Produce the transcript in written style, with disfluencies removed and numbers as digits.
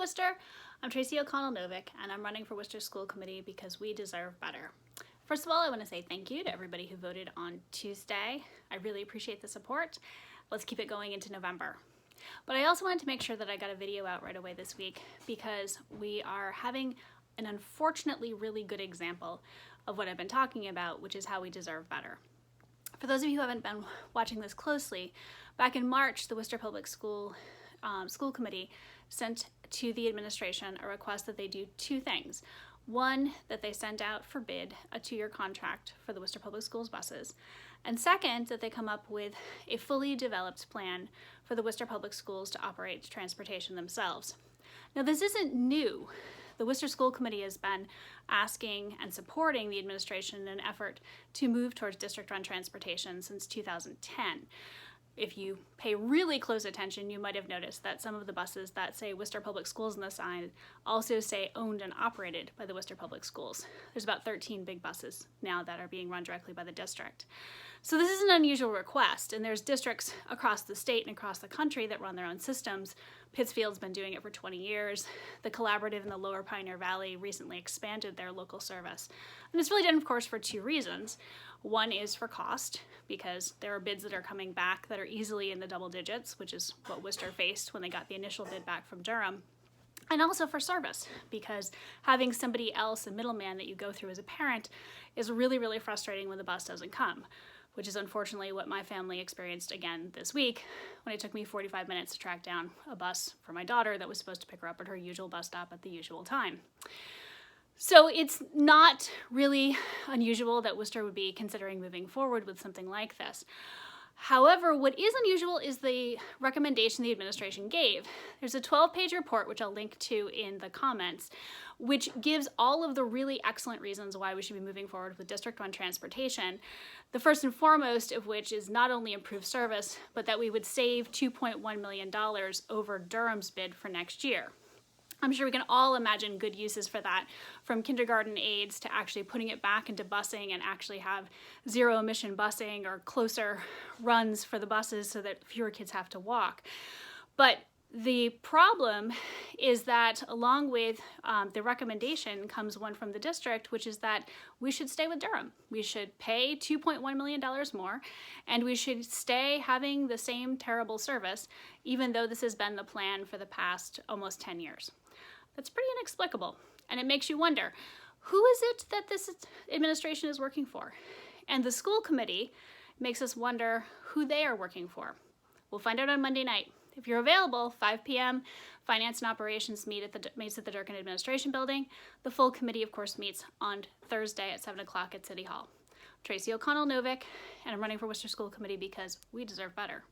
Worcester. I'm Tracy O'Connell-Novick, and I'm running for Worcester School Committee because we deserve better. First of all, I want to say thank you to everybody who voted on Tuesday. I really appreciate the support. Let's keep it going into November. But I also wanted to make sure that I got a video out right away this week because we are having an unfortunately really good example of what I've been talking about, which is how we deserve better. For those of you who haven't been watching this closely, back in March, the Worcester Public School Committee sent to the administration a request that they do two things. One, that they send out for bid a 2-year contract for the Worcester Public Schools buses. And second, that they come up with a fully developed plan for the Worcester Public Schools to operate transportation themselves. Now, this isn't new. The Worcester School Committee has been asking and supporting the administration in an effort to move towards district-run transportation since 2010. If you pay really close attention, you might have noticed that some of the buses that say Worcester Public Schools on the sign also say owned and operated by the Worcester Public Schools. There's about 13 big buses now that are being run directly by the district. So this is an unusual request, and there's districts across the state and across the country that run their own systems. Pittsfield's been doing it for 20 years. The Collaborative in the Lower Pioneer Valley recently expanded their local service. And it's really done, of course, for two reasons. One is for cost, because there are bids that are coming back that are easily in the double digits, which is what Worcester faced when they got the initial bid back from Durham. And also for service, because having somebody else, a middleman that you go through as a parent, is really, really frustrating when the bus doesn't come, which is unfortunately what my family experienced again this week when it took me 45 minutes to track down a bus for my daughter that was supposed to pick her up at her usual bus stop at the usual time. So it's not really unusual that Worcester would be considering moving forward with something like this. However, what is unusual is the recommendation the administration gave. There's a 12-page report, which I'll link to in the comments, which gives all of the really excellent reasons why we should be moving forward with district-run transportation. The first and foremost of which is not only improved service, but that we would save $2.1 million over Durham's bid for next year. I'm sure we can all imagine good uses for that, from kindergarten aids to actually putting it back into busing and actually have zero-emission busing or closer runs for the buses so that fewer kids have to walk. But the problem is that along with the recommendation comes one from the district, which is that we should stay with Durham. We should pay $2.1 million more, and we should stay having the same terrible service, even though this has been the plan for the past almost 10 years. That's pretty inexplicable, and it makes you wonder, who is it that this administration is working for? And the school committee makes us wonder who they are working for. We'll find out on Monday night. If you're available, 5 p.m., Finance and Operations meets at the Durkin Administration Building. The full committee, of course, meets on Thursday at 7 o'clock at City Hall. Tracy O'Connell-Novick, and I'm running for Worcester School Committee because we deserve better.